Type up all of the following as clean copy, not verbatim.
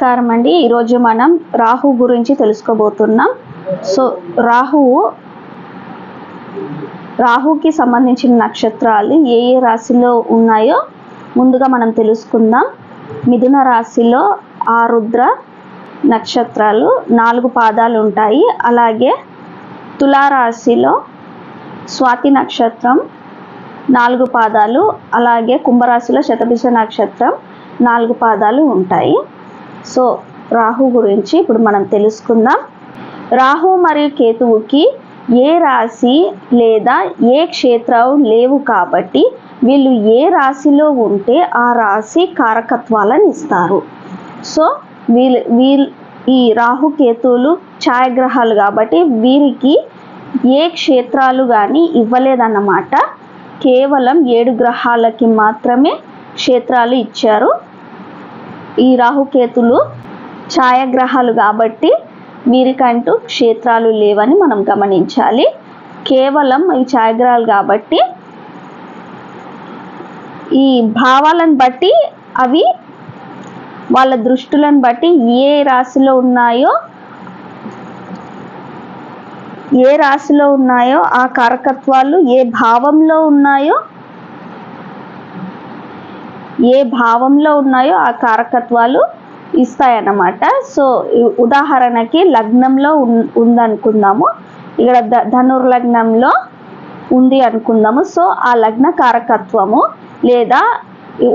నమస్కారం అండి. ఈరోజు మనం రాహు గురించి తెలుసుకోబోతున్నాం. సో రాహుకి సంబంధించిన నక్షత్రాలు ఏ ఏ రాశిలో ఉన్నాయో ముందుగా మనం తెలుసుకుందాం. మిథున రాశిలో ఆరుద్ర నక్షత్రాలు 4 పాదాలు ఉంటాయి. అలాగే తులారాశిలో స్వాతి నక్షత్రం 4 పాదాలు, అలాగే కుంభరాశిలో శతభిష నక్షత్రం 4 పాదాలు ఉంటాయి. సో రాహు గురించి ఇప్పుడు మనం తెలుసుకుందాం. రాహు మరియు కేతువుకి ఏ రాశి లేదా ఏ క్షేత్రాలు లేవు కాబట్టి వీళ్ళు ఏ రాశిలో ఉంటే ఆ రాశి కారకత్వాలను ఇస్తారు. సో ఈ రాహు కేతువులు ఛాయాగ్రహాలు కాబట్టి వీరికి ఏ క్షేత్రాలు కానీ ఇవ్వలేదన్నమాట. కేవలం 7 గ్రహాలకి మాత్రమే క్షేత్రాలు ఇచ్చారు. ఈ రాహుకేతులు ఛాయాగ్రహాలు కాబట్టి వీరికంటూ క్షేత్రాలు లేవని మనం గమనించాలి. కేవలం ఈ ఛాయాగ్రహాలు కాబట్టి ఈ భావాలను బట్టి అవి వాళ్ళ దృష్టులను బట్టి ఏ రాశిలో ఉన్నాయో ఆ కారకత్వాలు ఏ భావంలో ఉన్నాయో ఆ కారకత్వాలు ఇస్తాయన్నమాట. సో ఉదాహరణకి లగ్నంలో ఉందనుకుందాము. ఇక్కడ ధనుర్లగ్నంలో ఉంది అనుకుందాము. సో ఆ లగ్న కారకత్వము, లేదా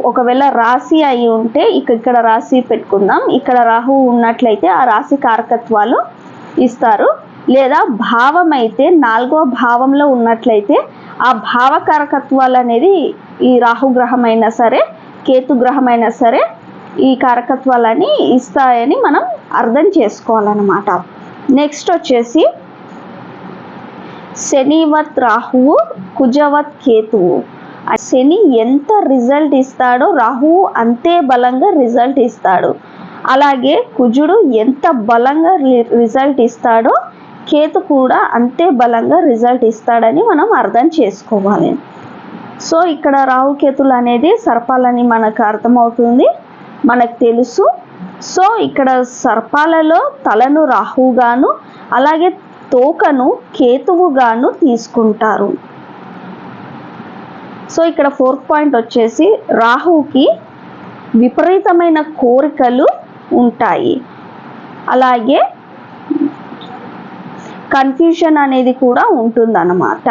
ఒకవేళ రాశి అయి ఉంటే ఇక్కడ రాశి పెట్టుకుందాం. ఇక్కడ రాహు ఉన్నట్లయితే ఆ రాశి కారకత్వాలు ఇస్తారు. లేదా భావం అయితే 4వ భావంలో ఉన్నట్లయితే ఆ భావకారకత్వాలు అనేది ఈ రాహుగ్రహం అయినా సరే కేతుగ్రహమైనా సరే ఈ కారకత్వాలని ఇస్తాయని మనం అర్థం చేసుకోవాలన్నమాట. నెక్స్ట్ వచ్చేసి శనివత్ రాహువు, కుజవత్ కేతువు. శని ఎంత రిజల్ట్ ఇస్తాడో రాహువు అంతే బలంగా రిజల్ట్ ఇస్తాడు. అలాగే కుజుడు ఎంత బలంగా రిజల్ట్ ఇస్తాడో కేతు కూడా అంతే బలంగా రిజల్ట్ ఇస్తాడని మనం అర్థం చేసుకోవాలి. సో ఇక్కడ రాహుకేతులు అనేది సర్పాలని మనకు అర్థమవుతుంది, మనకు తెలుసు. సో ఇక్కడ సర్పాలలో తలను రాహుగాను అలాగే తోకను కేతువుగాను తీసుకుంటారు. సో ఇక్కడ 4th పాయింట్ వచ్చేసి రాహుకి విపరీతమైన కోరికలు ఉంటాయి. అలాగే కన్ఫ్యూజన్ అనేది కూడా ఉంటుందన్నమాట.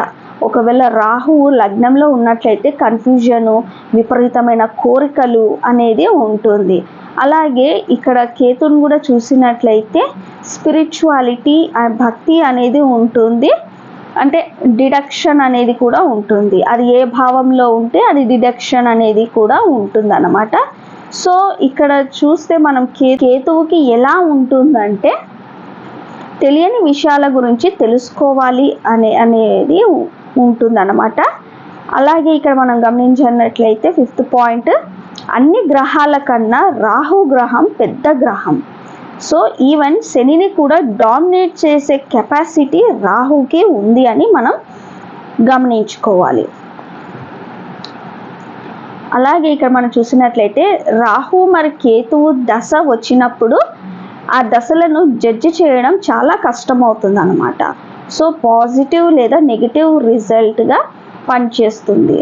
ఒకవేళ రాహువు లగ్నంలో ఉన్నట్లయితే కన్ఫ్యూజను, విపరీతమైన కోరికలు అనేది ఉంటుంది. అలాగే ఇక్కడ కేతుని కూడా చూసినట్లయితే స్పిరిచువాలిటీ, భక్తి అనేది ఉంటుంది. అంటే డిడక్షన్ అనేది కూడా ఉంటుంది. అది ఏ భావంలో ఉంటే అది డిడక్షన్ అనేది కూడా ఉంటుంది అన్నమాట. సో ఇక్కడ చూస్తే మనం కేతువుకి ఎలా ఉంటుందంటే తెలియని విషయాల గురించి తెలుసుకోవాలి అనేది ఉంటుందన్నమాట. అలాగే ఇక్కడ మనం గమనించినట్లయితే 5th పాయింట్, అన్ని గ్రహాల కన్నా రాహు గ్రహం పెద్ద గ్రహం. సో ఈవెన్ శనిని కూడా డామినేట్ చేసే కెపాసిటీ రాహుకి ఉంది అని మనం గమనించుకోవాలి. అలాగే ఇక్కడ మనం చూసినట్లయితే రాహు మరి కేతువు దశ వచ్చినప్పుడు ఆ దశలను జడ్జి చేయడం చాలా కష్టమవుతుంది అన్నమాట. సో పాజిటివ్ లేదా నెగిటివ్ రిజల్ట్గా పనిచేస్తుంది.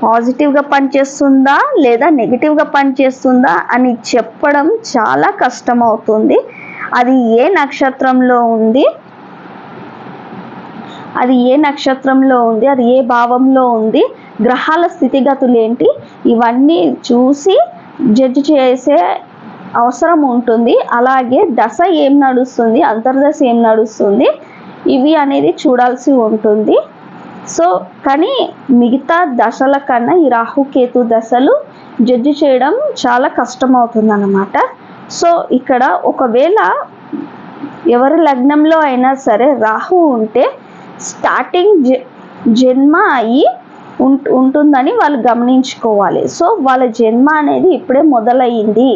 పాజిటివ్గా పనిచేస్తుందా లేదా నెగిటివ్గా పనిచేస్తుందా అని చెప్పడం చాలా కష్టమవుతుంది. అది ఏ నక్షత్రంలో ఉంది, అది ఏ భావంలో ఉంది, గ్రహాల స్థితిగతులు ఏంటి, ఇవన్నీ చూసి జడ్జి చేసే అవసరం ఉంటుంది. అలాగే దశ ఏం నడుస్తుంది, అంతర్దశ ఏం నడుస్తుంది, ఇవి అనేది చూడాల్సి ఉంటుంది. సో కానీ మిగతా దశల కన్నా ఈ రాహుకేతు దశలు జడ్జి చేయడం చాలా కష్టమవుతుంది అన్నమాట. సో ఇక్కడ ఒకవేళ ఎవరి లగ్నంలో అయినా సరే రాహు ఉంటే స్టార్టింగ్ జన్మ అయ్యి ఉంటుందని వాళ్ళు గమనించుకోవాలి. సో వాళ్ళ జన్మ అనేది ఇప్పుడే మొదలయ్యింది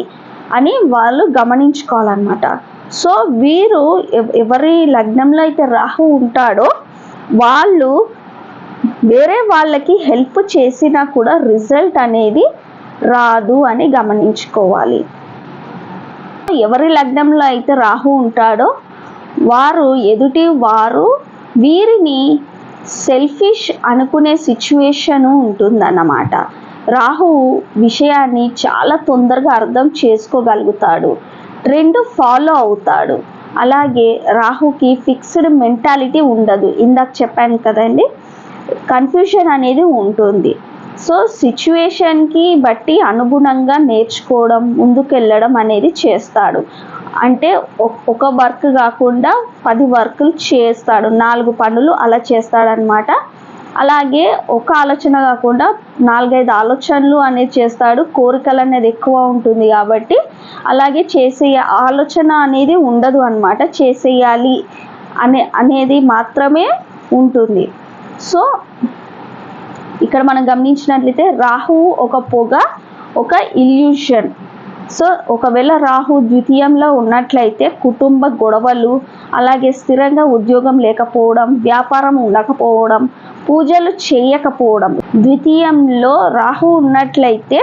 అని వాళ్ళు గమనించుకోవాలన్నమాట. సో వీరు ఎవరి లగ్నంలో అయితే రాహు ఉంటాడో వాళ్ళు వేరే వాళ్ళకి హెల్ప్ చేసినా కూడా రిజల్ట్ అనేది రాదు అని గమనించుకోవాలి. ఎవరి లగ్నంలో అయితే రాహు ఉంటాడో వారు ఎదుటి వారు వీరిని సెల్ఫిష్ అనుకునే సిచ్యువేషన్ ఉంటుందన్నమాట. రాహు విషయాన్ని చాలా తొందరగా అర్థం చేసుకోగలుగుతాడు, ట్రెండ్ ఫాలో అవుతాడు. అలాగే రాహుకి ఫిక్స్డ్ మెంటాలిటీ ఉండదు. ఇందాక చెప్పాను కదండి, కన్ఫ్యూషన్ అనేది ఉంటుంది. సో సిచ్యువేషన్కి బట్టి అనుగుణంగా నేర్చుకోవడం, ముందుకెళ్ళడం అనేది చేస్తాడు. అంటే ఒక వర్క్ కాకుండా 10 వర్కులు చేస్తాడు, 4 పనులు అలా చేస్తాడనమాట. అలాగే ఒక ఆలోచన కాకుండా 4-5 ఆలోచనలు అనేది చేస్తాడు. కోరికలు అనేది ఎక్కువ ఉంటుంది కాబట్టి అలాగే చేసే ఆలోచన అనేది ఉండదు అనమాట. చేసేయాలి అనేది మాత్రమే ఉంటుంది. సో ఇక్కడ మనం గమనించినట్లయితే రాహువు ఒక పొగ, ఒక ఇల్యూషన్. సో ఒకవేళ రాహు ద్వితీయంలో ఉన్నట్లయితే కుటుంబ గొడవలు, అలాగే స్థిరంగా ఉద్యోగం లేకపోవడం, వ్యాపారం ఉండకపోవడం, పూజలు చేయకపోవడం. ద్వితీయంలో రాహు ఉన్నట్లయితే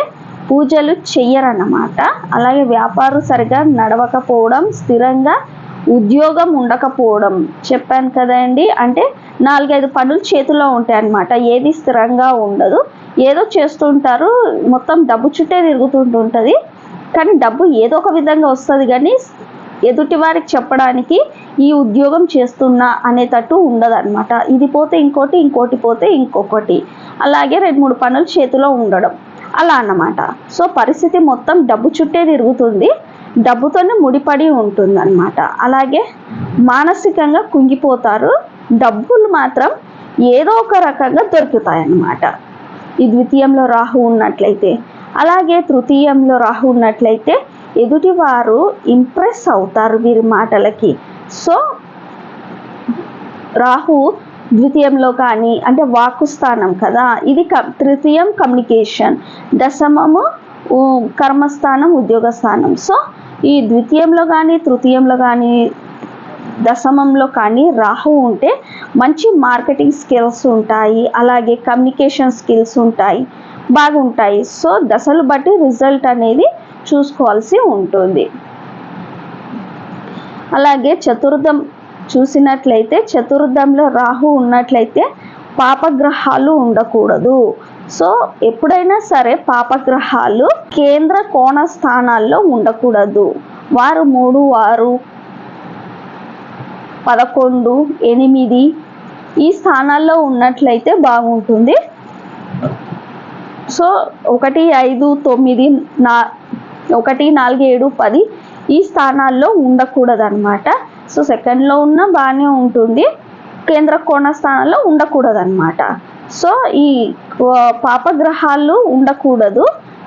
పూజలు చెయ్యరన్నమాట. అలాగే వ్యాపారం సరిగా నడవకపోవడం, స్థిరంగా ఉద్యోగం ఉండకపోవడం. చెప్పాను కదండి, అంటే 4-5 పనులు చేతిలో ఉంటాయి అన్నమాట. ఏది స్థిరంగా ఉండదు, ఏదో చేస్తుంటారు, మొత్తం డబ్బు చుట్టే తిరుగుతుంటుంది. కానీ డబ్బు ఏదో ఒక విధంగా వస్తుంది, కానీ ఎదుటి వారికి చెప్పడానికి ఈ ఉద్యోగం చేస్తున్నా అనేటట్టు ఉండదు అనమాట. ఇది పోతే ఇంకోటి, ఇంకోటి పోతే ఇంకొకటి, అలాగే 2-3 పనులు చేతిలో ఉండడం అలా అన్నమాట. సో పరిస్థితి మొత్తం డబ్బు చుట్టే తిరుగుతుంది, డబ్బుతోనే ముడిపడి ఉంటుంది అన్నమాట. అలాగే మానసికంగా కుంగిపోతారు, డబ్బులు మాత్రం ఏదో ఒక రకంగా దొరుకుతాయి అన్నమాట ఈ ద్వితీయంలో రాహు ఉన్నట్లయితే. అలాగే తృతీయంలో రాహు ఉన్నట్లయితే ఎదుటివారు ఇంప్రెస్ అవుతారు వీరి మాటలకి. సో రాహు ద్వితీయంలో కానీ, అంటే వాక్కు స్థానం కదా ఇది, తృతీయం కమ్యూనికేషన్, దశమము కర్మస్థానం, ఉద్యోగ స్థానం. సో ఈ ద్వితీయంలో కానీ, తృతీయంలో కానీ, దశమంలో కానీ రాహు ఉంటే మంచి మార్కెటింగ్ స్కిల్స్ ఉంటాయి, అలాగే కమ్యూనికేషన్ స్కిల్స్ ఉంటాయి, బాగుంటాయి. సో దశలు బట్టి రిజల్ట్ అనేది చూసుకోవాల్సి ఉంటుంది. అలాగే చతుర్థం చూసినట్లయితే, చతుర్థంలో రాహు ఉన్నట్లయితే పాపగ్రహాలు ఉండకూడదు. సో ఎప్పుడైనా సరే పాపగ్రహాలు కేంద్ర కోణ స్థానాల్లో ఉండకూడదు. వారు 3, 6, 11, 8 ఈ స్థానాల్లో ఉన్నట్లయితే బాగుంటుంది. సో 1, 5, 9, 1, 4, 7, 10 ఈ స్థానాల్లో ఉండకూడదు అనమాట. సో సెకండ్లో ఉన్న బాగానే ఉంటుంది, కేంద్ర కోణ స్థానాల్లో ఉండకూడదు అనమాట. సో ఈ పాపగ్రహాలు ఉండకూడదు.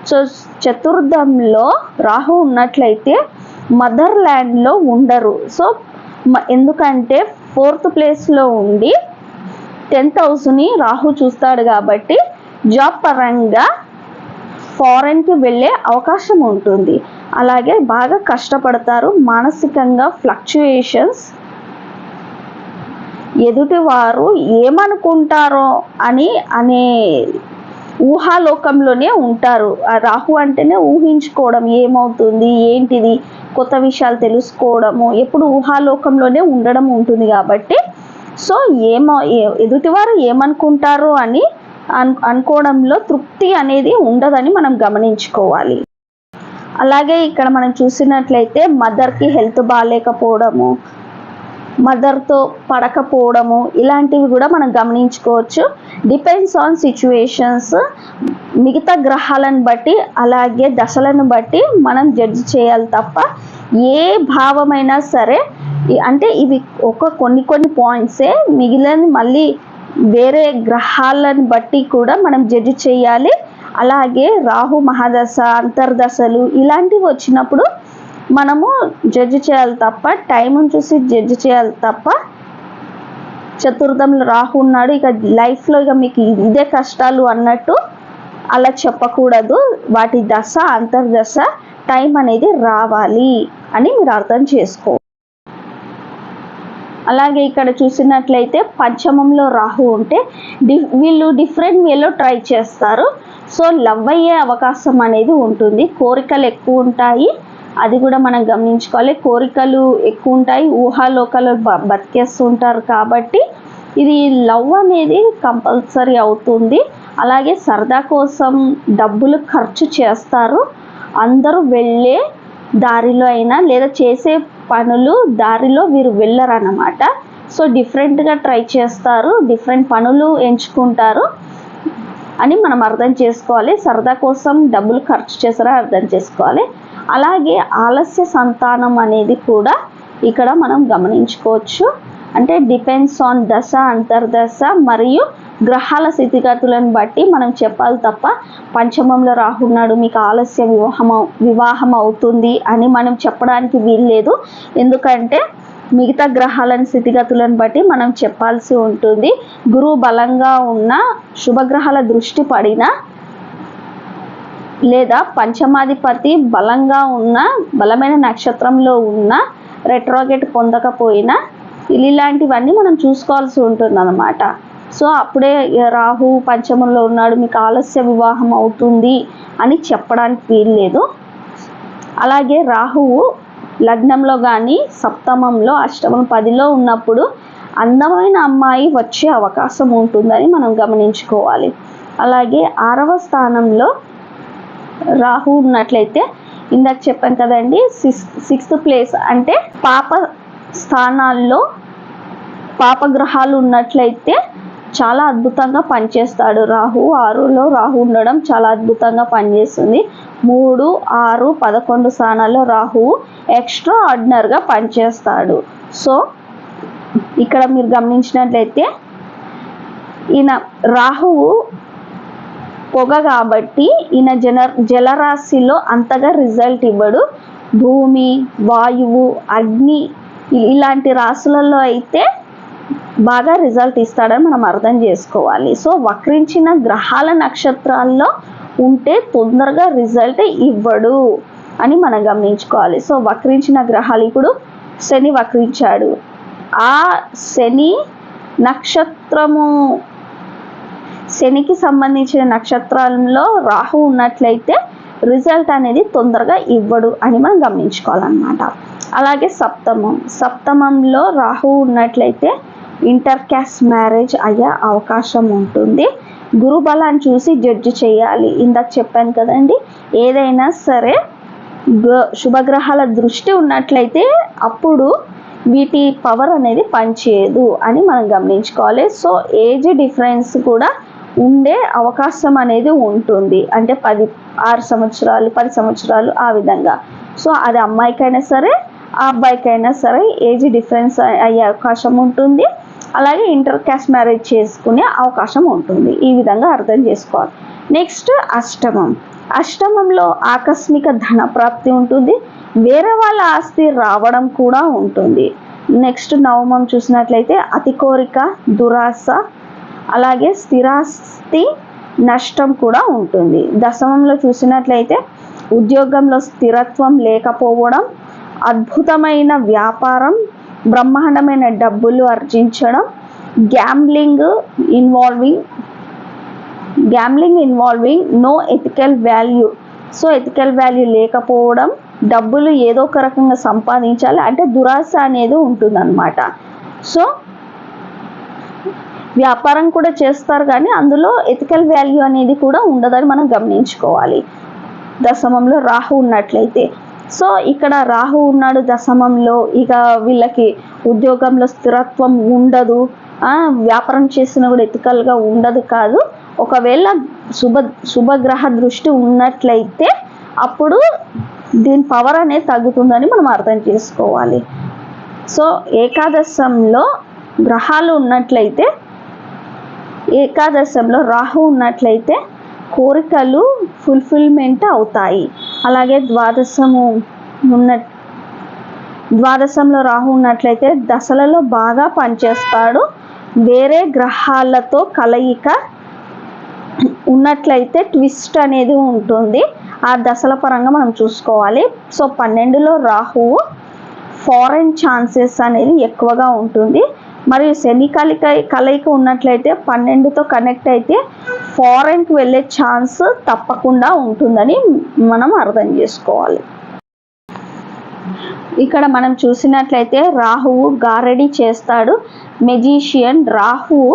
సో చతుర్థంలో రాహు ఉన్నట్లయితే మదర్ ల్యాండ్లో ఉండరు. సో ఎందుకంటే 4th ప్లేస్లో ఉండి 10th హౌస్ని రాహు చూస్తాడు కాబట్టి జాబ్ పరంగా ఫారెన్కి వెళ్ళే అవకాశం ఉంటుంది. అలాగే బాగా కష్టపడతారు, మానసికంగా ఫ్లక్చుయేషన్స్, ఎదుటివారు ఏమనుకుంటారో అనే ఊహాలోకంలోనే ఉంటారు. ఆ రాహు అంటేనే ఊహించుకోవడం, ఏమవుతుంది ఏంటిది, కొత్త విషయాలు తెలుసుకోవడము, ఎప్పుడు ఊహాలోకంలోనే ఉండడం ఉంటుంది కాబట్టి సో ఎదుటివారు ఏమనుకుంటారో అని అనుకోవడంలో తృప్తి అనేది ఉండదని మనం గమనించుకోవాలి. అలాగే ఇక్కడ మనం చూసినట్లయితే మదర్కి హెల్త్ బాగాలేకపోవడము, మదర్తో పడకపోవడము, ఇలాంటివి కూడా మనం గమనించుకోవచ్చు. డిపెండ్స్ ఆన్ సిచ్యువేషన్స్, మిగతా గ్రహాలను బట్టి అలాగే దశలను బట్టి మనం జడ్జి చేయాలి తప్ప ఏ భావమైనా సరే, అంటే ఇవి కొన్ని పాయింట్సే, మిగిలిన మళ్ళీ వేరే గ్రహాలను బట్టి కూడా మనం జడ్జి చేయాలి. అలాగే రాహు మహాదశ, అంతర్దశలు ఇలాంటివి వచ్చినప్పుడు మనము జడ్జి చేయాలి తప్ప, టైంను చూసి జడ్జి చేయాలి తప్ప చతుర్థంలో రాహు ఉన్నాడు ఇక లైఫ్లో ఇక మీకు ఇదే కష్టాలు అన్నట్టు అలా చెప్పకూడదు. వాటి దశ, అంతర్దశ టైం అనేది రావాలి అని మీరు అర్థం చేసుకో. అలాగే ఇక్కడ చూసినట్లయితే పంచమంలో రాహు ఉంటే వీళ్ళు డిఫరెంట్ వేలో ట్రై చేస్తారు. సో లవ్ అయ్యే అవకాశం అనేది ఉంటుంది, కోరికలు ఎక్కువ ఉంటాయి, అది కూడా మనం గమనించుకోవాలి. కోరికలు ఎక్కువ ఉంటాయి, ఊహాలోకాలు బతికేస్తుంటారు కాబట్టి ఇది లవ్ అనేది కంపల్సరీ అవుతుంది. అలాగే సరదా కోసం డబ్బులు ఖర్చు చేస్తారు. అందరూ వెళ్ళే దారిలో అయినా లేదా చేసే పనులు దారిలో వీరు వెళ్ళరు అన్నమాట. సో డిఫరెంట్గా ట్రై చేస్తారు, డిఫరెంట్ పనులు ఎంచుకుంటారు అని మనం అర్థం చేసుకోవాలి. సరదా కోసం డబ్బులు ఖర్చు చేస్తారని అర్థం చేసుకోవాలి. అలాగే ఆలస్య సంతానం అనేది కూడా ఇక్కడ మనం గమనించుకోవచ్చు. అంటే డిపెండ్స్ ఆన్ దశ, అంతర్దశ మరియు గ్రహాల స్థితిగతులను బట్టి మనం చెప్పాలి తప్ప పంచమంలో రాహు ఉన్నాడు మీకు ఆలస్య వివాహం అవుతుంది అని మనం చెప్పడానికి వీల్లేదు. ఎందుకంటే మిగతా గ్రహాలను స్థితిగతులను బట్టి మనం చెప్పాల్సి ఉంటుంది. గురువు బలంగా ఉన్న, శుభగ్రహాల దృష్టి పడిన లేదా పంచమాధిపతి బలంగా ఉన్న, బలమైన నక్షత్రంలో ఉన్న, రెట్రోగేట్ పొందకపోయినా ఇలాంటివన్నీ మనం చూసుకోవాల్సి ఉంటుంది అన్నమాట. సో అప్పుడే రాహు పంచమంలో ఉన్నాడు మీకు ఆలస్య వివాహం అవుతుంది అని చెప్పడానికి వీల్లేదు. అలాగే రాహువు లగ్నంలో కానీ సప్తమంలో, అష్టమం, 10లో ఉన్నప్పుడు అందమైన అమ్మాయి వచ్చే అవకాశం ఉంటుందని మనం గమనించుకోవాలి. అలాగే 6వ స్థానంలో రాహు ఉన్నట్లయితే ఇందాక చెప్పాను కదండి, 6th ప్లేస్ అంటే పాప స్థానాల్లో పాపగ్రహాలు ఉన్నట్లయితే చాలా అద్భుతంగా పనిచేస్తాడు రాహు. 6లో రాహు ఉండడం చాలా అద్భుతంగా పనిచేస్తుంది. 3, 6, 11 స్థానాల్లో రాహువు ఎక్స్ట్రా ఆర్డినరీగా పనిచేస్తాడు. సో ఇక్కడ మీరు గమనించినట్లయితే ఈయన రాహువు పొగ కాబట్టి ఈయన జలరాశిలో అంతగా రిజల్ట్ ఇవ్వడు. భూమి, వాయువు, అగ్ని ఇలాంటి రాశులలో అయితే బాగా రిజల్ట్ ఇస్తాడని మనం అర్థం చేసుకోవాలి. సో వక్రించిన గ్రహాల నక్షత్రాల్లో ఉంటే తొందరగా రిజల్ట్ ఇవ్వడు అని మనం గమనించుకోవాలి. సో వక్రించిన గ్రహాలు, ఇప్పుడు శని వక్రించాడు, ఆ శని నక్షత్రము, శనికి సంబంధించిన నక్షత్రాలలో రాహు ఉన్నట్లయితే రిజల్ట్ అనేది తొందరగా ఇవ్వడు అని మనం గమనించుకోవాలన్నమాట. అలాగే సప్తమంలో రాహు ఉన్నట్లయితే ఇంటర్ క్యాస్ట్ మ్యారేజ్ అయ్యే అవకాశం ఉంటుంది. గురు బలాన్ని చూసి జడ్జి చేయాలి. ఇందాక చెప్పాను కదండి, ఏదైనా సరే శుభగ్రహాల దృష్టి ఉన్నట్లయితే అప్పుడు వీటి పవర్ అనేది పనిచేయదు అని మనం గమనించుకోవాలి. సో ఏజ్ డిఫరెన్స్ కూడా ఉండే అవకాశం అనేది ఉంటుంది. అంటే 6 సంవత్సరాలు, 10 సంవత్సరాలు ఆ విధంగా. సో అది అమ్మాయికైనా సరే ఆ అబ్బాయికైనా సరే ఏజ్ డిఫరెన్స్ అయ్యే అవకాశం ఉంటుంది. అలాగే ఇంటర్ క్యాస్ట్ మ్యారేజ్ చేసుకునే అవకాశం ఉంటుంది. ఈ విధంగా అర్థం చేసుకోవాలి. నెక్స్ట్ అష్టమంలో ఆకస్మిక ధన ప్రాప్తి ఉంటుంది. వేరే వాళ్ళ ఆస్తి రావడం కూడా ఉంటుంది. నెక్స్ట్ నవమం చూసినట్లయితే అతి కోరిక, దురాశ, అలాగే స్థిరాస్తి నష్టం కూడా ఉంటుంది. దశమంలో చూసినట్లయితే ఉద్యోగంలో స్థిరత్వం లేకపోవడం, అద్భుతమైన వ్యాపారం, బ్రహ్మాండమైన డబ్బులు ఆర్జించడం, gambling involving no ethical value. So ethical value లేకపోవడం, డబ్బులు ఏదో ఒక రకంగా సంపాదించాలి అంటే దురాశ అనేది ఉంటుందన్నమాట. సో వ్యాపారం కూడా చేస్తారు కానీ అందులో ఎథికల్ వాల్యూ అనేది కూడా ఉండదని మనం గమనించుకోవాలి దశమంలో రాహు ఉన్నట్లయితే. సో ఇక్కడ రాహు ఉన్నాడు దశమంలో, ఇక వీళ్ళకి ఉద్యోగంలో స్థిరత్వం ఉండదు, వ్యాపారం చేసినా కూడా ఎథికల్గా ఉండదు కాదు. ఒకవేళ శుభగ్రహ దృష్టి ఉన్నట్లయితే అప్పుడు దీని పవర్ అనేది తగ్గుతుందని మనం అర్థం చేసుకోవాలి. సో ఏకాదశంలో గ్రహాలు ఉన్నట్లయితే, ఏకాదశంలో రాహు ఉన్నట్లయితే కోరికలు ఫుల్ఫిల్మెంట్ అవుతాయి. అలాగే ద్వాదశంలో రాహు ఉన్నట్లయితే దశలలో బాగా పనిచేస్తాడు. వేరే గ్రహాలతో కలయిక ఉన్నట్లయితే ట్విస్ట్ అనేది ఉంటుంది. ఆ దశల పరంగా మనం చూసుకోవాలి. సో 12లో రాహువు ఫారెన్ ఛాన్సెస్ అనేది ఎక్కువగా ఉంటుంది. మరియు శని కలయిక ఉన్నట్లయితే 12తో కనెక్ట్ అయితే ఫారెన్కి వెళ్ళే ఛాన్స్ తప్పకుండా ఉంటుందని మనం అర్థం చేసుకోవాలి. ఇక్కడ మనం చూసినట్లయితే రాహువు గారడీ చేస్తాడు. మెజిషియన్ రాహువు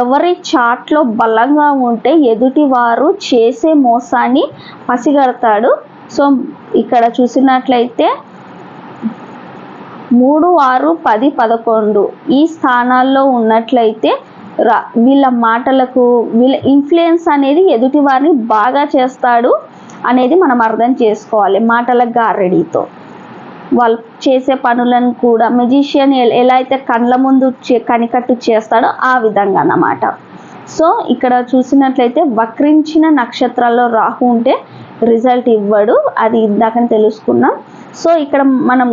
ఎవరి చాట్లో బలంగా ఉంటే ఎదుటివారు చేసే మోసాన్ని పసిగడతాడు. సో ఇక్కడ చూసినట్లయితే 3, 6, 10, 11 ఈ స్థానాల్లో ఉన్నట్లయితే వీళ్ళ మాటలకు వీళ్ళ ఇన్ఫ్లుయెన్స్ అనేది ఎదుటి వారిని బాగా చేస్తాడు అనేది మనం అర్థం చేసుకోవాలి. మాటల గారడీతో వాళ్ళు చేసే పనులను కూడా మెజిషియన్ ఎలా అయితే కళ్ళ ముందు కనికట్టు చేస్తాడో ఆ విధంగా అన్నమాట. సో ఇక్కడ చూసినట్లయితే వక్రించిన నక్షత్రాల్లో రాహు ఉంటే రిజల్ట్ ఇవ్వడు, అది ఇందాకని తెలుసుకున్నాం. సో ఇక్కడ మనం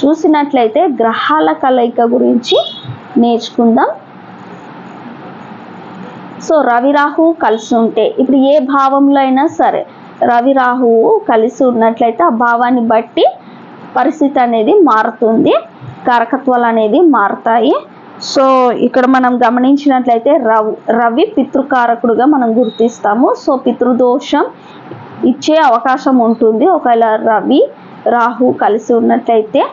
చూసినట్లయితే గ్రహాల కలయిక గురించి నేర్చుకుందాం. సో రవి రాహువు కలిసి ఉంటే ఇప్పుడు ఏ భావంలో అయినా సరే రవి రాహువు కలిసి ఉన్నట్లయితే ఆ భావాన్ని బట్టి పరిస్థితి అనేది మారుతుంది, కారకత్వాలు అనేది మారుతాయి. సో ఇక్కడ మనం గమనించినట్లయితే రవి పితృకారకుడుగా మనం గుర్తిస్తాము. సో పితృదోషం ఇచ్చే అవకాశం ఉంటుంది ఒకవేళ రవి రాహు కలిసి ఉన్నట్లయితే.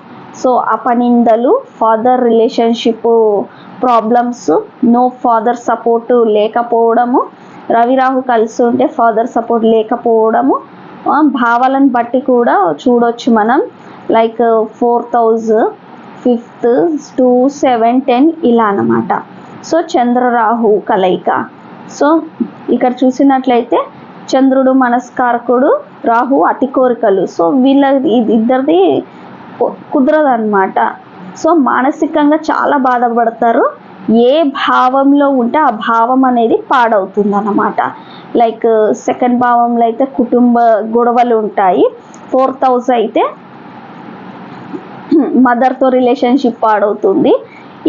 సో అపనిందలు, father relationship problems, no father support లేకపోవడము, రవి రాహు కలిసి ఉంటే ఫాదర్ సపోర్ట్ లేకపోవడము, భావాలను బట్టి కూడా చూడొచ్చు మనం. లైక్ 4th house, 5th, 2, 7, 10 ఇలా అన్నమాట. సో చంద్రరాహు కలయిక. సో ఇక్కడ చూసినట్లయితే చంద్రుడు మనస్కారకుడు, రాహు అతి కోరికలు. సో వీళ్ళ ఇద్దరిది కుదరదన్నమాట. సో మానసికంగా చాలా బాధపడతారు. ఏ భావంలో ఉంటే ఆ భావం అనేది పాడవుతుంది అన్నమాట. లైక్ 2nd భావంలో అయితే కుటుంబ గొడవలు ఉంటాయి. 4th house అయితే మదర్తో రిలేషన్షిప్ పాడవుతుంది.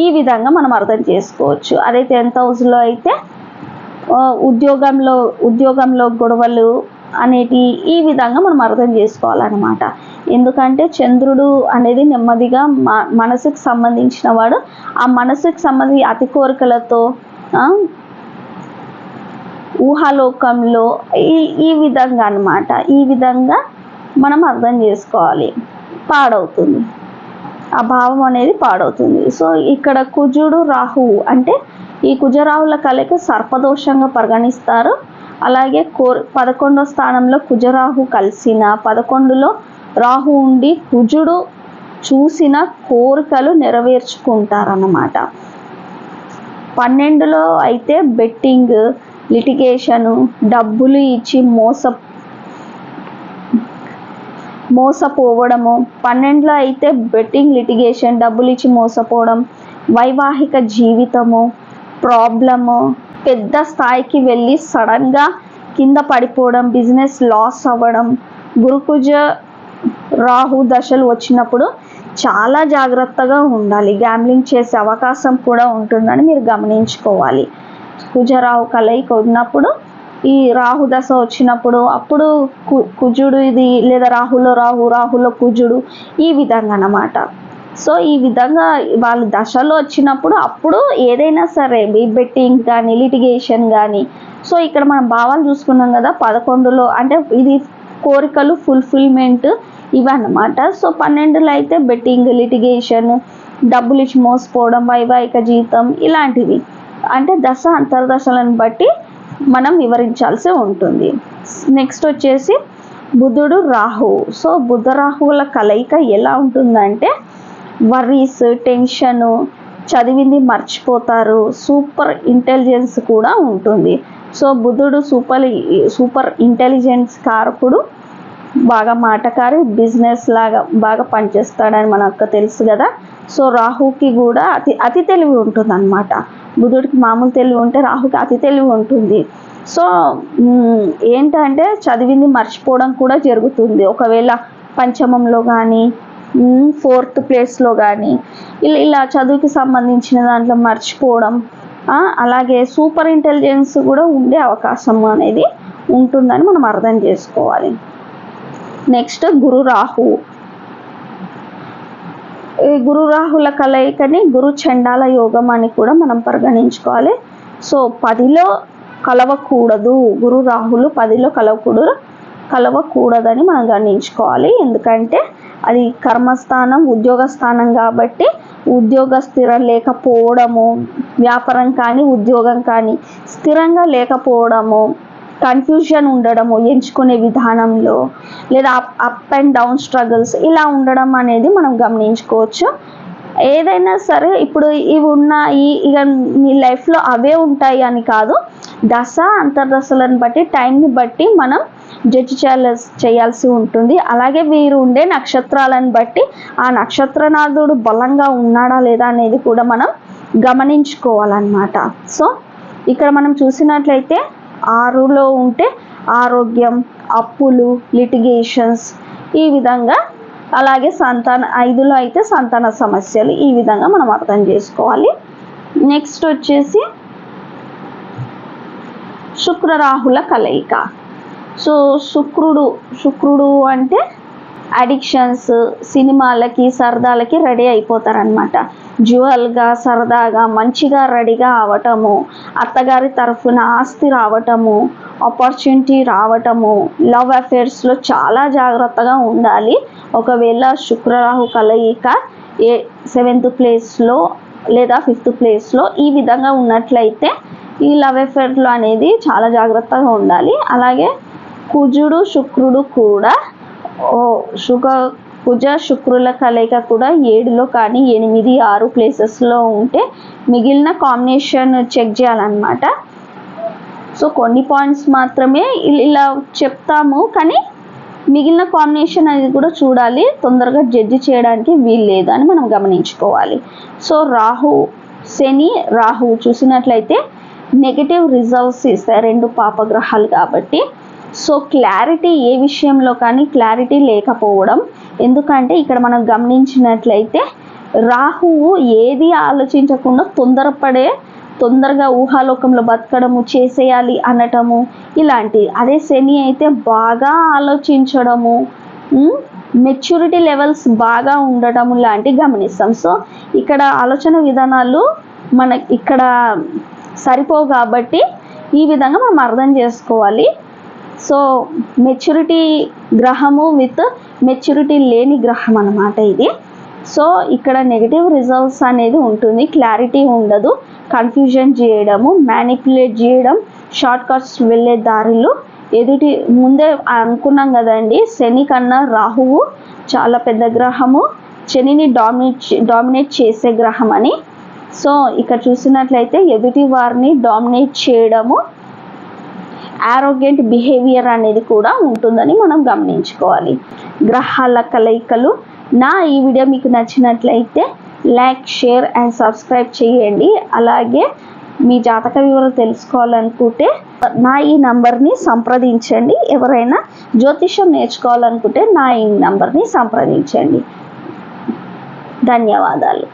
ఈ విధంగా మనం అర్థం చేసుకోవచ్చు. అదే 10th హౌస్లో అయితే ఉద్యోగంలో గొడవలు అనేటి ఈ విధంగా మనం అర్థం చేసుకోవాలన్నమాట. ఎందుకంటే చంద్రుడు అనేది నెమ్మదిగా మనసుకు సంబంధించిన వాడు. ఆ మనసుకు సంబంధించి అతి కోరికలతో ఊహాలోకంలో ఈ విధంగా అన్నమాట. ఈ విధంగా మనం అర్థం చేసుకోవాలి. పాడవుతుంది, ఆ భావం అనేది పాడవుతుంది. సో ఇక్కడ కుజుడు రాహువు అంటే ఈ కుజరాహుల కలయిక సర్పదోషంగా పరిగణిస్తారు. అలాగే 11వ స్థానంలో కుజరాహు కలిసిన 11లో రాహు ఉండి కుజుడు చూసిన కోరికలు నెరవేర్చుకుంటారన్నమాట. 12లో అయితే బెట్టింగ్, లిటిగేషను, డబ్బులు ఇచ్చి మోసపోవడము. 12లో అయితే బెట్టింగ్, లిటిగేషన్, డబ్బులు ఇచ్చి మోసపోవడం, వైవాహిక జీవితము ప్రాబ్లము, పెద్ద స్థాయికి వెళ్ళి సడన్గా కింద పడిపోవడం, బిజినెస్ లాస్ అవ్వడం. గురుకుజ రాహు దశలు వచ్చినప్పుడు చాలా జాగ్రత్తగా ఉండాలి. గ్యాంబ్లింగ్ చేసే అవకాశం కూడా ఉంటుందని మీరు గమనించుకోవాలి. కుజరాహు కలయిక ఉన్నప్పుడు ఈ రాహు దశ వచ్చినప్పుడు అప్పుడు కుజుడు ఇది లేదా రాహులో కుజుడు ఈ విధంగా అన్నమాట. సో ఈ విధంగా వాళ్ళు దశలో వచ్చినప్పుడు అప్పుడు ఏదైనా సరే బెట్టింగ్ కానీ లిటిగేషన్ కానీ. సో ఇక్కడ మనం భావాలు చూసుకున్నాం కదా 11లో అంటే ఇది కోరికలు ఫుల్ఫిల్మెంట్ ఇవన్నమాట. సో 12లో అయితే బెట్టింగ్, లిటిగేషన్, డబ్బులు ఇచ్చి మోసపోవడం, వైవాహిక జీవితం ఇలాంటివి. అంటే దశ అంతర్దశలను బట్టి మనం వివరించాల్సి ఉంటుంది. నెక్స్ట్ వచ్చేసి బుధుడు రాహు. సో బుధ రాహువుల కలయిక ఎలా ఉంటుందంటే వర్రీస్, టెన్షను, చదివింది మర్చిపోతారు, సూపర్ ఇంటెలిజెన్స్ కూడా ఉంటుంది. సో బుధుడు సూపర్ ఇంటెలిజెన్స్ కారకుడు, బాగా మాటకారి, బిజినెస్ లాగా బాగా పనిచేస్తాడని మనకు తెలుసు కదా. సో రాహుకి కూడా అతి తెలివి ఉంటుంది అన్నమాట. బుధుడికి మామూలు తెలివి ఉంటే రాహుకి అతి తెలివి ఉంటుంది. సో ఏంటంటే చదివింది మర్చిపోవడం కూడా జరుగుతుంది. ఒకవేళ పంచమంలో కానీ 4th ప్లేస్లో కానీ ఇలా చదువుకి సంబంధించిన దాంట్లో మర్చిపోవడం, అలాగే సూపర్ ఇంటెలిజెన్స్ కూడా ఉండే అవకాశం అనేది ఉంటుందని మనం అర్థం చేసుకోవాలి. నెక్స్ట్ గురు రాహుల కలయికని గురు చండాల యోగం అని కూడా మనం పరిగణించుకోవాలి. సో 10లో కలవకూడదు, గురు రాహులు 10లో కలవకూడదని మనం గమనించుకోవాలి. ఎందుకంటే అది కర్మస్థానం, ఉద్యోగ స్థానం కాబట్టి ఉద్యోగ స్థిరం లేకపోవడము, వ్యాపారం కానీ ఉద్యోగం కానీ స్థిరంగా లేకపోవడము, కన్ఫ్యూజన్ ఉండడము ఎంచుకునే విధానంలో, లేదా అప్ అండ్ డౌన్ స్ట్రగుల్స్ ఇలా ఉండడం అనేది మనం గమనించుకోవచ్చు. ఏదైనా సరే ఇప్పుడు ఇవి ఉన్నాయి ఇక మీ లైఫ్లో అవే ఉంటాయి అని కాదు, దశ అంతర్దశలను బట్టి టైంని బట్టి మనం జడ్జి చేయాల్సి ఉంటుంది. అలాగే వీరు ఉండే నక్షత్రాలను బట్టి ఆ నక్షత్రనాథుడు బలంగా ఉన్నాడా లేదా అనేది కూడా మనం గమనించుకోవాలన్నమాట. సో ఇక్కడ మనం చూసినట్లయితే 6లో ఉంటే ఆరోగ్యం, అప్పులు, లిటిగేషన్స్ ఈ విధంగా, అలాగే 5లో అయితే సంతాన సమస్యలు, ఈ విధంగా మనం అర్థం చేసుకోవాలి. నెక్స్ట్ వచ్చేసి శుక్ర రాహుల కలయిక. సో శుక్రుడు అంటే అడిక్షన్స్, సినిమాలకి సరదాలకి రెడీ అయిపోతారనమాట. జ్యువెల్గా సరదాగా మంచిగా రెడీగా అవటము, అత్తగారి తరఫున ఆస్తి రావటము, ఆపర్చునిటీ రావటము, లవ్ అఫేర్స్లో చాలా జాగ్రత్తగా ఉండాలి. ఒకవేళ శుక్రరాహు కలయిక 7th ప్లేస్లో లేదా 5th ప్లేస్లో ఈ విధంగా ఉన్నట్లయితే ఈ లవ్ అఫేర్లో అనేది చాలా జాగ్రత్తగా ఉండాలి. అలాగే కుజుడు శుక్రుడు కూడా కుజ శుక్రుల కలయిక కూడా 7లో కానీ 8, 6 ప్లేసెస్లో ఉంటే మిగిలిన కాంబినేషన్ చెక్ చేయాలన్నమాట. సో కొన్ని పాయింట్స్ మాత్రమే ఇలా చెప్తాము, కానీ మిగిలిన కాంబినేషన్ అనేది కూడా చూడాలి, తొందరగా జడ్జి చేయడానికి వీలు లేదు అని మనం గమనించుకోవాలి. సో శని రాహు చూసినట్లయితే నెగటివ్ రిజల్ట్స్ ఇస్తాయి, 2 పాపగ్రహాలు కాబట్టి. సో క్లారిటీ ఏ విషయంలో కానీ క్లారిటీ లేకపోవడం, ఎందుకంటే ఇక్కడ మనం గమనించినట్లయితే రాహువు ఏది ఆలోచించకుండా తొందరగా ఊహాలోకంలో బతకడము, చేసేయాలి అనటము ఇలాంటివి. అదే శని అయితే బాగా ఆలోచించడము, మెచ్యూరిటీ లెవెల్స్ బాగా ఉండటము లాంటివి గమనిస్తాం. సో ఇక్కడ ఆలోచన విధానాలు మనకి ఇక్కడ సరిపోవు కాబట్టి ఈ విధంగా మనం అర్థం చేసుకోవాలి. సో మెచ్యూరిటీ గ్రహము విత్ మెచ్యూరిటీ లేని గ్రహం అన్నమాట ఇది. సో ఇక్కడ నెగటివ్ రిజల్ట్స్ అనేది ఉంటుంది, క్లారిటీ ఉండదు, కన్ఫ్యూజన్ చేయడము, మ్యానిపులేట్ చేయడం, షార్ట్ కట్స్ వెళ్ళే దారిలో ముందే అనుకున్నాం కదండి, శని కన్నా రాహువు చాలా పెద్ద గ్రహము, శనిని డామినేట్ చేసే గ్రహం అని. సో ఇక్కడ చూసినట్లయితే ఎదుటి వారిని డామినేట్ చేయడము, ఆరోగ్యంట్ బిహేవియర్ అనేది కూడా ఉంటుందని మనం గమనించుకోవాలి. గ్రహాల కలయికలు. ఈ వీడియో మీకు నచ్చినట్లయితే లైక్, షేర్ అండ్ సబ్స్క్రైబ్ చేయండి. అలాగే మీ జాతక వివరాలు తెలుసుకోవాలనుకుంటే ఈ నంబర్ని సంప్రదించండి. ఎవరైనా జ్యోతిషం నేర్చుకోవాలనుకుంటే ఈ నంబర్ని సంప్రదించండి. ధన్యవాదాలు.